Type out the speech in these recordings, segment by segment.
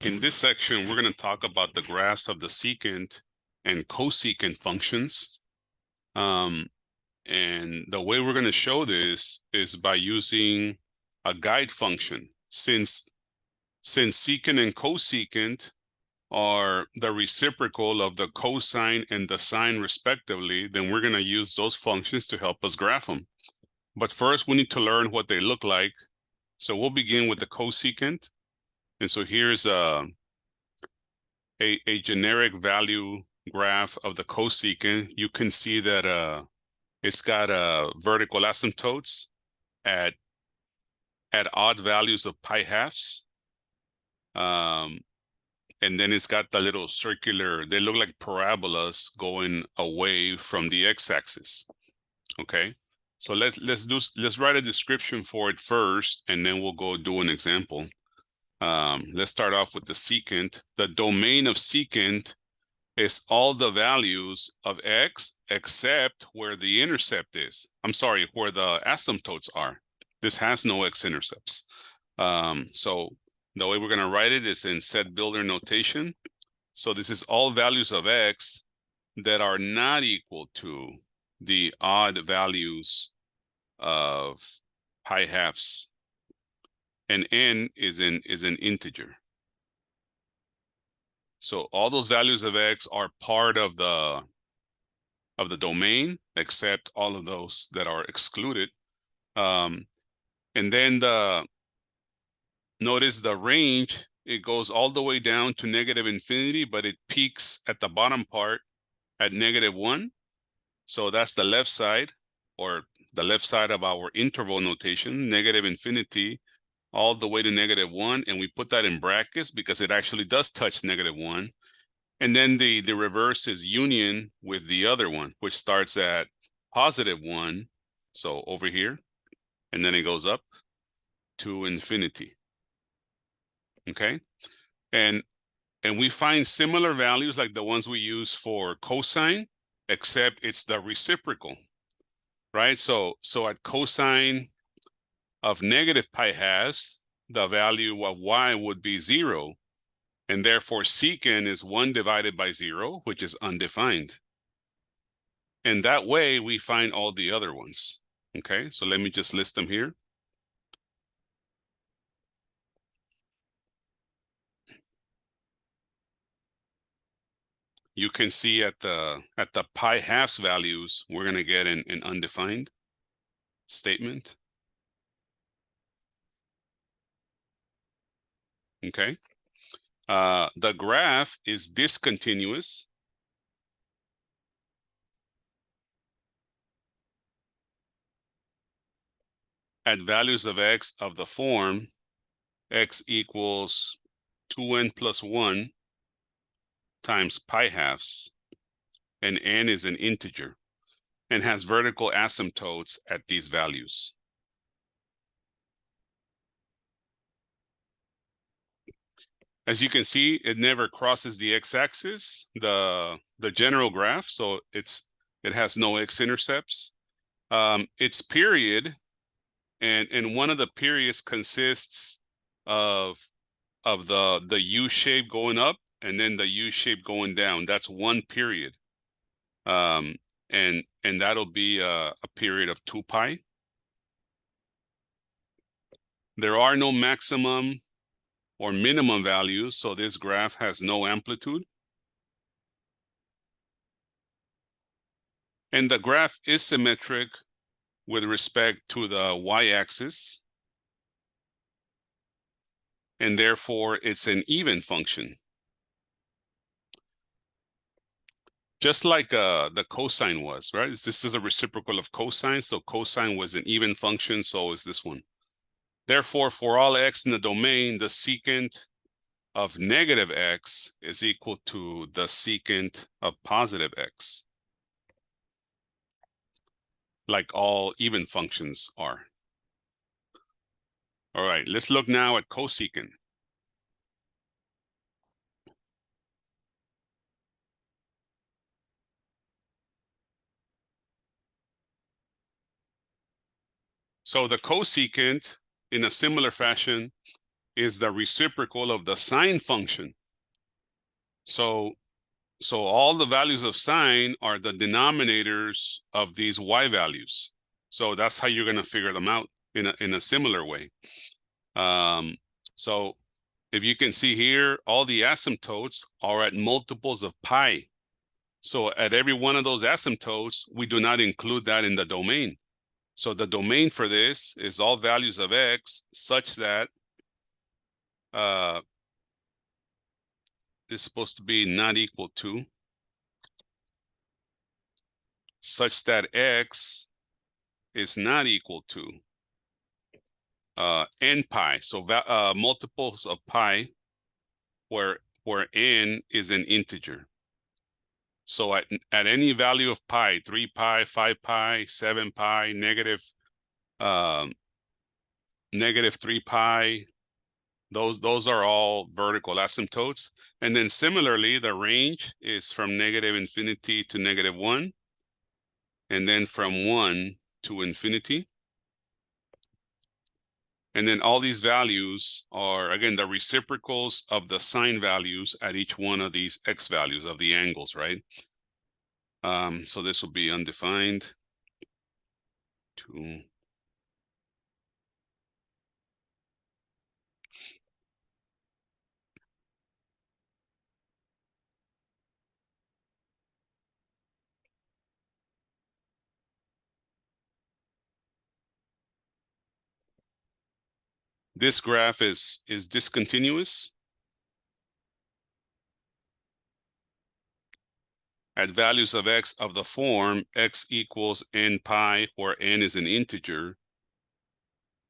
In this section, we're going to talk about the graphs of the secant and cosecant functions. And the way we're going to show this is by using a guide function. Since secant and cosecant are the reciprocal of the cosine and the sine respectively, then we're going to use those functions to help us graph them. But first, we need to learn what they look like. So we'll begin with the cosecant. And so here's a generic value graph of the cosecant. You can see that it's got vertical asymptotes at odd values of pi halves. And then it's got the little circular, they look like parabolas going away from the x-axis. Okay, so let's write a description for it first, and then we'll go do an example. Let's start off with the secant. The domain of secant is all the values of x except where the intercept is. I'm sorry, where the asymptotes are. This has no x-intercepts. So the way we're going to write it is in set builder notation. So this is all values of x that are not equal to the odd values of pi halves, and n is an integer. So all those values of x are part of the domain, except all of those that are excluded. And then notice the range, it goes all the way down to negative infinity, but it peaks at the bottom part at -1. So that's the left side, or the left side of our interval notation, negative infinity, all the way to -1. And we put that in brackets because it actually does touch -1. And then the reverse is union with the other one, which starts at +1. So over here, and then it goes up to infinity. Okay, and we find similar values like the ones we use for cosine, except it's the reciprocal, right? So at cosine of negative pi halves, the value of y would be 0, and therefore secant is 1 divided by 0, which is undefined. And that way we find all the other ones. Okay, so let me just list them here. You can see at the pi halves values, we're going to get an undefined statement. Okay. The graph is discontinuous. At values of x of the form x equals 2n plus 1 times pi halves, and n is an integer, and has vertical asymptotes at these values. As you can see, it never crosses the x-axis, the general graph, so it has no x-intercepts. Its period, and one of the periods consists of the U shape going up and then the U shape going down. That's one period. And that'll be a period of 2 pi. There are no maximum or minimum values, so this graph has no amplitude. And the graph is symmetric with respect to the y-axis, and therefore it's an even function. Just like the cosine was, right? This is a reciprocal of cosine, so cosine was an even function, so is this one. Therefore, for all x in the domain, the secant of negative x is equal to the secant of positive x, like all even functions are. All right, let's look now at cosecant. So the cosecant, in a similar fashion, is the reciprocal of the sine function. So all the values of sine are the denominators of these y values. So that's how you're going to figure them out in a similar way. So if you can see here, all the asymptotes are at multiples of pi. So at every one of those asymptotes, we do not include that in the domain. So the domain for this is all values of x such that is supposed to be not equal to, such that x is not equal to n pi. So multiples of pi where n is an integer. So at any value of pi, 3 pi, 5 pi, 7 pi, negative 3 pi, those are all vertical asymptotes. And then similarly, the range is from negative infinity to negative 1, and then from 1 to infinity. And then all these values are, again, the reciprocals of the sine values at each one of these x values of the angles, right? So this will be undefined. 2. This graph is discontinuous at values of x of the form x equals n pi, where n is an integer,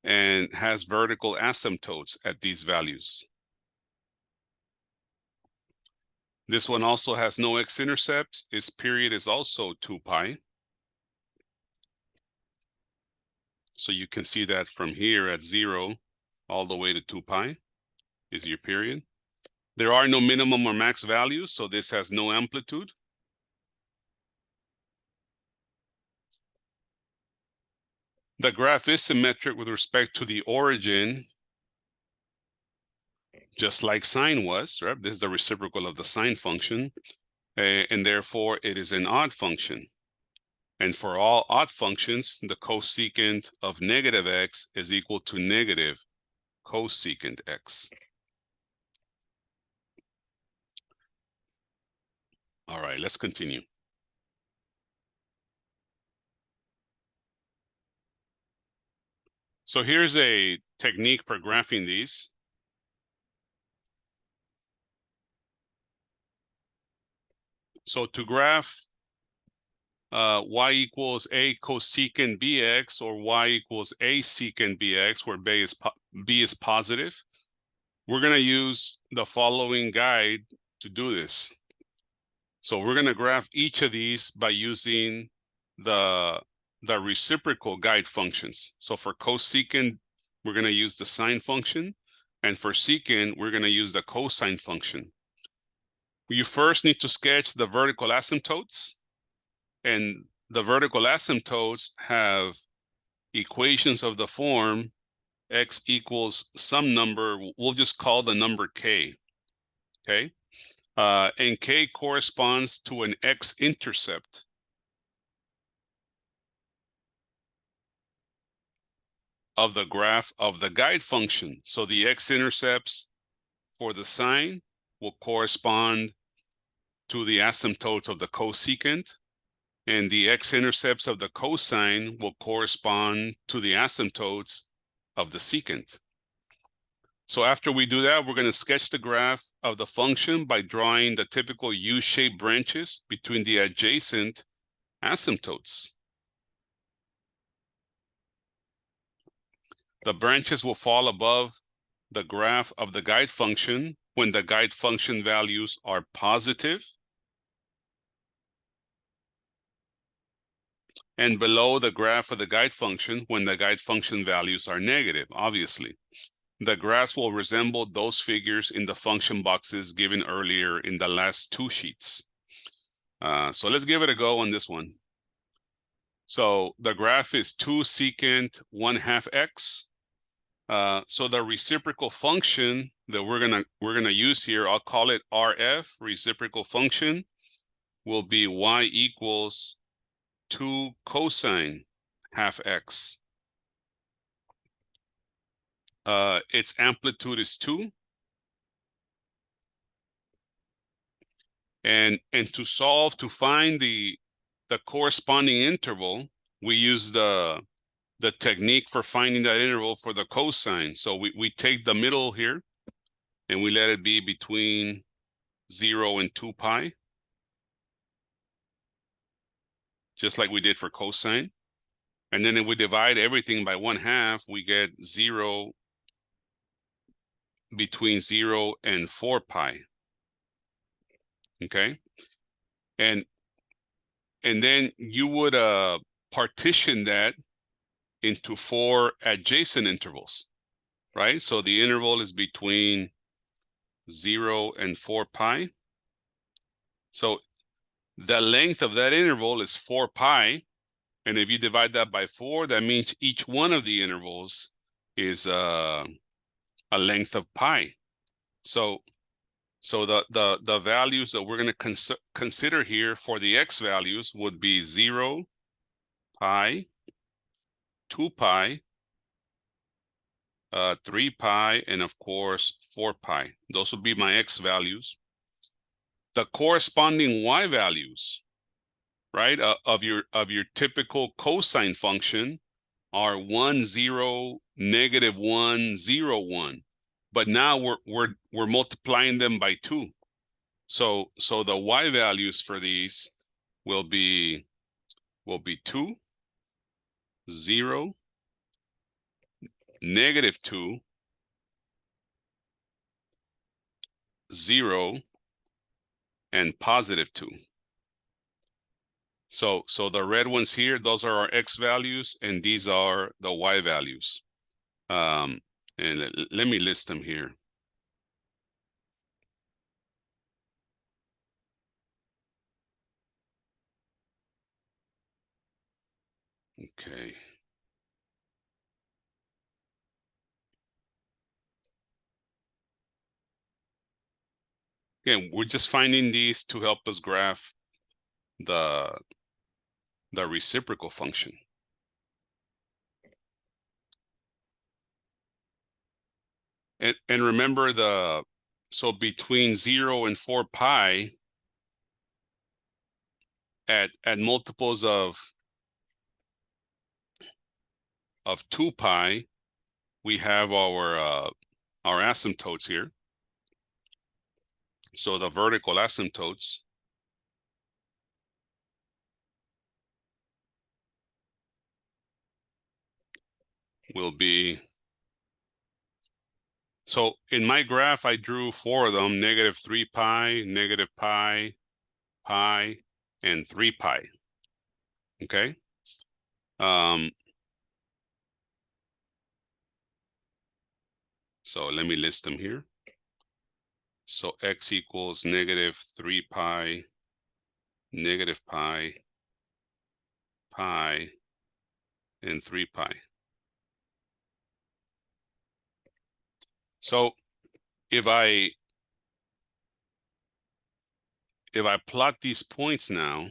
and has vertical asymptotes at these values. This one also has no x-intercepts. Its period is also 2 pi. So you can see that from here at 0 all the way to 2 pi is your period. There are no minimum or max values, so this has no amplitude. The graph is symmetric with respect to the origin, just like sine was, right? This is the reciprocal of the sine function, and therefore it is an odd function. And for all odd functions, the cosecant of negative x is equal to negative cosecant x. All right, let's continue. So here's a technique for graphing these. So to graph y equals a cosecant bx, or y equals a secant bx, where b is positive, we're going to use the following guide to do this. So we're going to graph each of these by using the reciprocal guide functions. So for cosecant, we're going to use the sine function, and for secant, we're going to use the cosine function. You first need to sketch the vertical asymptotes, and the vertical asymptotes have equations of the form x equals some number. We'll just call the number k, okay? And k corresponds to an x-intercept. Of the graph of the guide function. So the x-intercepts for the sine will correspond to the asymptotes of the cosecant, and the x-intercepts of the cosine will correspond to the asymptotes of the secant. So after we do that, we're going to sketch the graph of the function by drawing the typical U-shaped branches between the adjacent asymptotes. The branches will fall above the graph of the guide function when the guide function values are positive, and below the graph of the guide function when the guide function values are negative, obviously. The graphs will resemble those figures in the function boxes given earlier in the last 2 sheets. So let's give it a go on this one. So the graph is 2 secant 1/2 x. So the reciprocal function that we're gonna use here, I'll call it RF, reciprocal function, will be y equals 2 cosine half x. Its amplitude is 2. And to find the corresponding interval, we use the technique for finding that interval for the cosine. So we take the middle here and we let it be between 0 and 2 pi, just like we did for cosine. And then if we divide everything by 1/2, we get 0 between 0 and 4 pi. Okay? And then you would partition that into 4 adjacent intervals, right? So the interval is between 0 and 4 pi. So the length of that interval is 4 pi. And if you divide that by 4, that means each one of the intervals is a length of pi. So the values that we're going to consider here for the x values would be 0, pi, 2 pi, 3 pi, and of course 4 pi. Those would be my x values. The corresponding y values, right, of your typical cosine function are 1, 0, -1, 0, 1. But now we're multiplying them by 2. So the y values for these will be 2, 0, -2, 0, and +2. So the red ones here, those are our x values, and these are the y values. And let me list them here. Okay. Again, we're just finding these to help us graph the reciprocal function. And remember so between 0 and 4 pi, at multiples of 2 pi, we have our asymptotes here. So the vertical asymptotes will be, so in my graph, I drew 4 of them: -3 pi, -pi, pi, and 3 pi. Okay. So let me list them here. So x equals -3 pi, -pi, pi, and 3 pi. So if I plot these points now,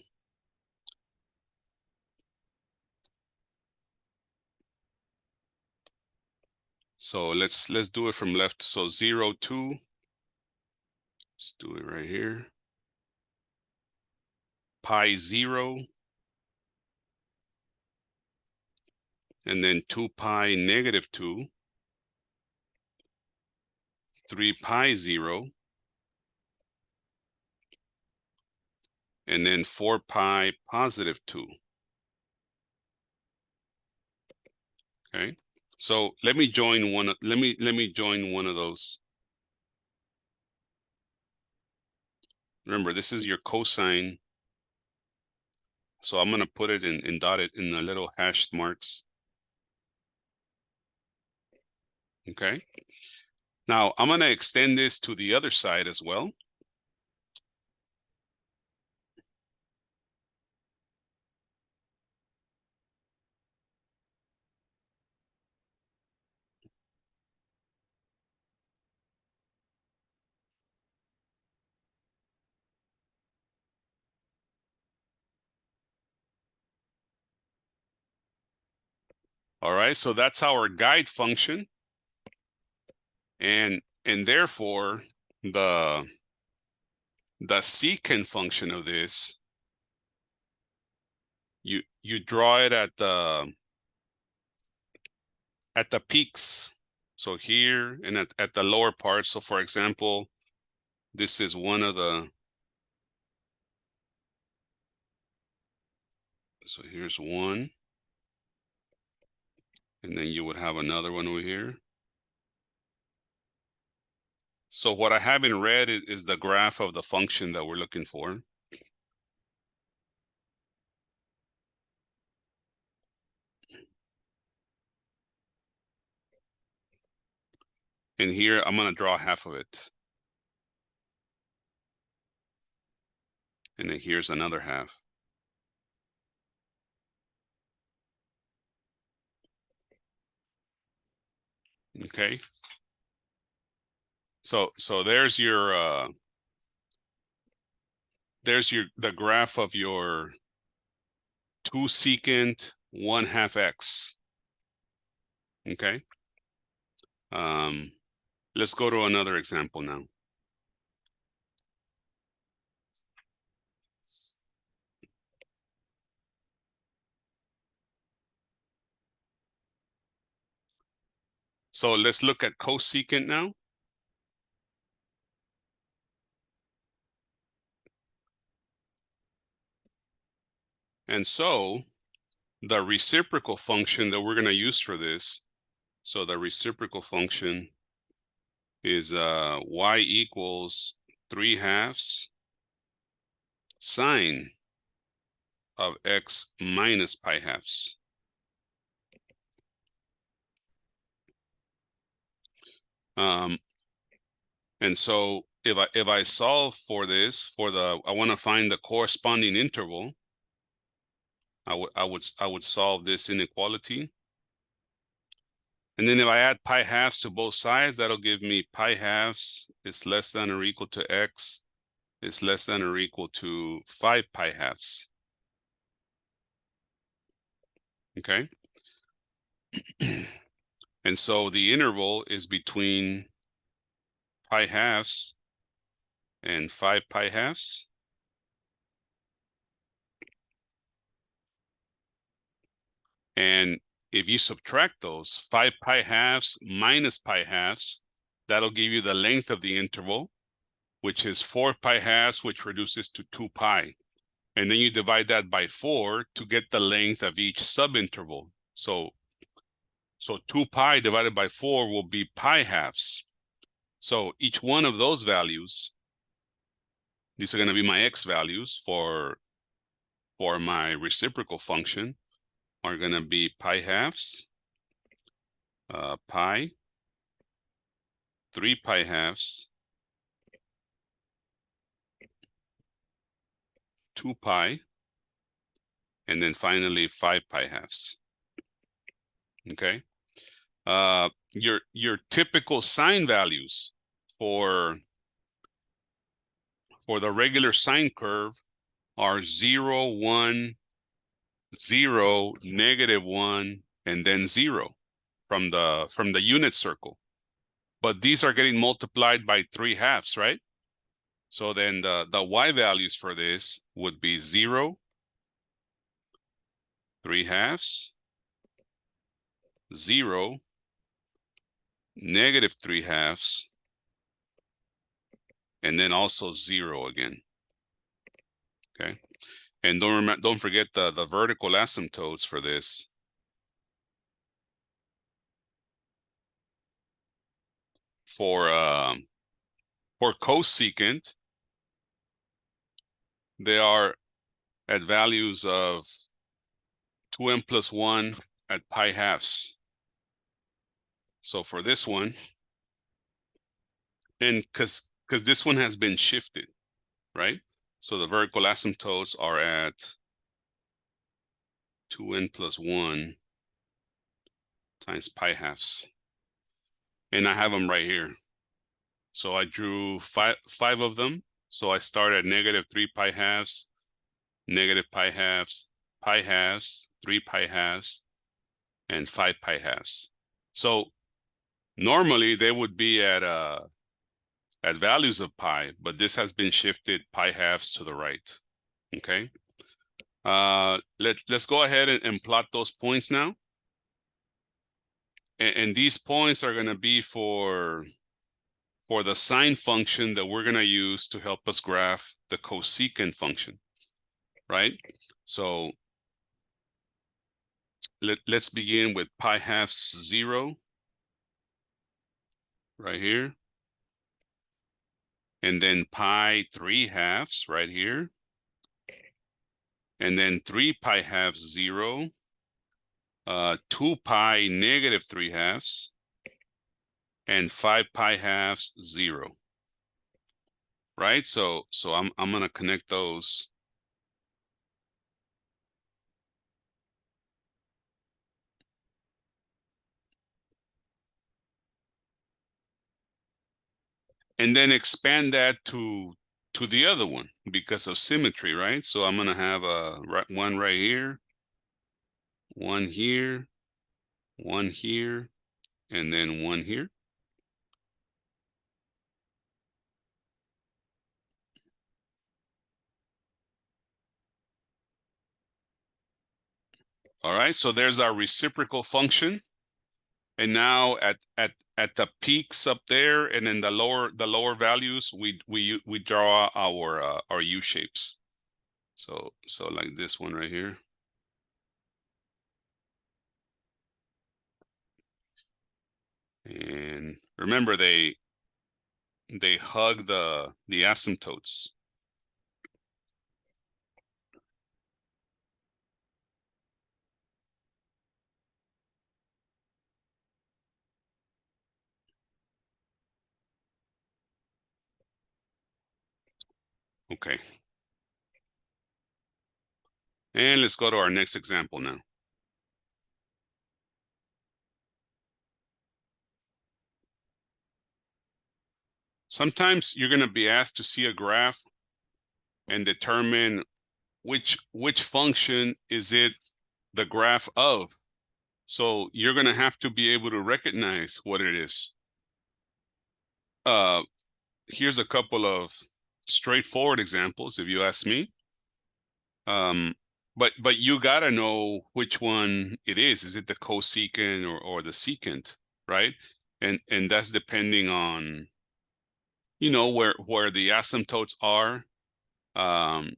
so let's do it from left. So 0, 2. Let's do it right here. Pi 0. And then 2 pi -2. 3 pi 0. And then 4 pi +2. Okay. So let me join one. Let me join one of those. Remember, this is your cosine. So I'm going to put it in dotted in the little hashed marks. Okay. Now I'm going to extend this to the other side as well. All right, so that's our guide function. And therefore, the secant function of this, you draw it at the peaks. So here and at the lower part. So for example, this is one of the, so here's one. And then you would have another one over here. So what I have in red is the graph of the function that we're looking for. And here I'm gonna draw half of it. And then here's another half. Okay. So there's the graph of your 2 secant 1/2 x. Okay. Let's go to another example now. So let's look at cosecant now. And so the reciprocal function that we're going to use for this, so the reciprocal function is y equals 3/2 sine of x minus pi/2. And so if I solve for this, I want to find the corresponding interval, I would solve this inequality. And then if I add pi/2 to both sides, that'll give me pi/2 is less than or equal to x is less than or equal to 5 pi/2. Okay. And so the interval is between pi/2 and 5 pi/2. And if you subtract those 5 pi/2 minus pi/2, that'll give you the length of the interval, which is 4 pi/2, which reduces to 2 pi. And then you divide that by 4 to get the length of each subinterval. So 2 pi divided by 4 will be pi/2. So each one of those values, these are going to be my x values for my reciprocal function, are going to be pi/2, pi, 3 pi/2, 2 pi, and then finally 5 pi/2. Okay. Your typical sine values for the regular sine curve are 0, 1, 0, -1, and then 0 from the unit circle. But these are getting multiplied by 3/2, right? So then the y values for this would be 0, 3/2, 0, -3/2, and then also 0 again. Okay. And don't forget the vertical asymptotes for this. For cosecant, they are at values of 2n plus 1 at pi/2. So for this one, and because this one has been shifted, right? So the vertical asymptotes are at 2n plus 1 times pi/2. And I have them right here. So I drew five of them. So I start at -3 pi/2, -pi/2, pi/2, 3 pi/2, and 5 pi halves. So normally they would be at values of pi, but this has been shifted pi halves to the right. Okay. Let's go ahead and plot those points now. And these points are going to be for the sine function that we're going to use to help us graph the cosecant function, right? So let's begin with pi halves 0 right here. And then pi 3 halves right here. And then 3 pi halves 0, 2 pi negative 3 halves, and 5 pi halves 0. Right? So I'm gonna connect those. And then expand that to the other one because of symmetry, right? So I'm gonna have one right here, one here, one here, and then one here. All right, so there's our reciprocal function. And now at the peaks up there and in the lower values, we draw our U shapes. So like this one right here. And remember they hug the asymptotes. Okay. And let's go to our next example now. Sometimes you're going to be asked to see a graph and determine which function is it the graph of. So you're going to have to be able to recognize what it is. Here's a couple of straightforward examples, if you ask me. But you gotta know which one it is. Is it the cosecant or the secant, right? And that's depending on, you know, where the asymptotes are. And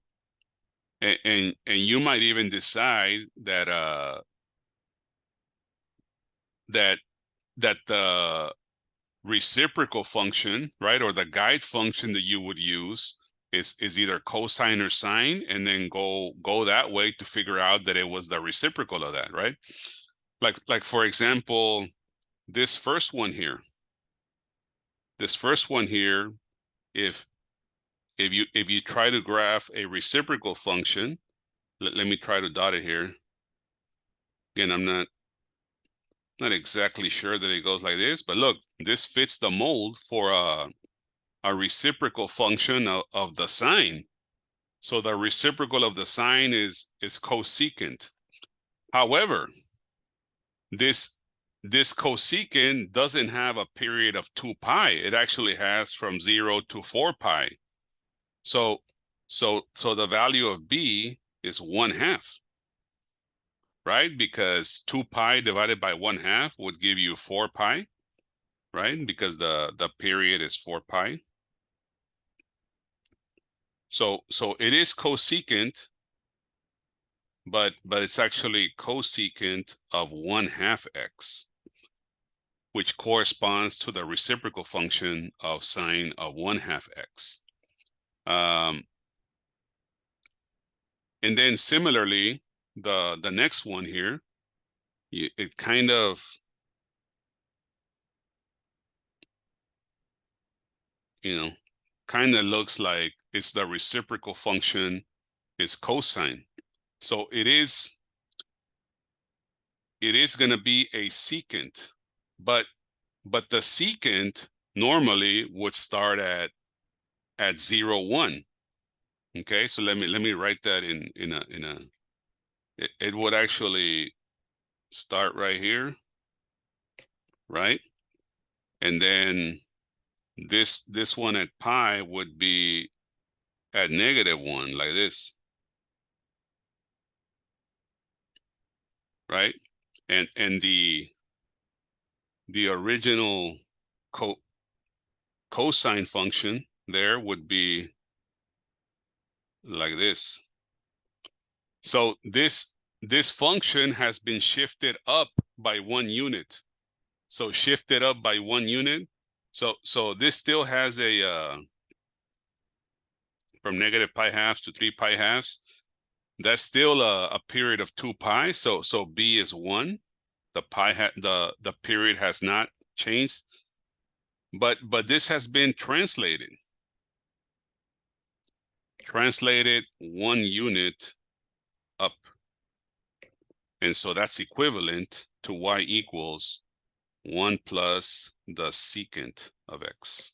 you might even decide that that the reciprocal function, right, or the guide function that you would use is either cosine or sine, and then go that way to figure out that it was the reciprocal of that, right? Like for example, this first one here, if you try to graph a reciprocal function, let me try to dot it here. Again, I'm not exactly sure that it goes like this, but look, this fits the mold for a reciprocal function of the sine. So the reciprocal of the sine is cosecant. However, this cosecant doesn't have a period of 2 pi. It actually has from 0 to 4 pi. So the value of b is 1/2, right? Because 2 pi divided by 1/2 would give you 4 pi, right? Because the period is 4 pi. So it is cosecant, but it's actually cosecant of 1/2 x, which corresponds to the reciprocal function of sine of 1/2 x. And then similarly, the next one here, it kind of, you know, kind of looks like it's the reciprocal function is cosine. So it is going to be a secant, but the secant normally would start at 0, 1. Okay, so let me write that in a it would actually start right here, right? And then this one at pi would be at -1, like this, right? And the original cosine function there would be like this. So this function has been shifted up by 1 unit. So shifted up by 1 unit. So this still has a from -pi/2 to 3 pi/2. That's still a period of 2 pi. So b is 1. The period has not changed. But this has been translated 1 unit up. And so that's equivalent to y equals 1 plus the secant of x.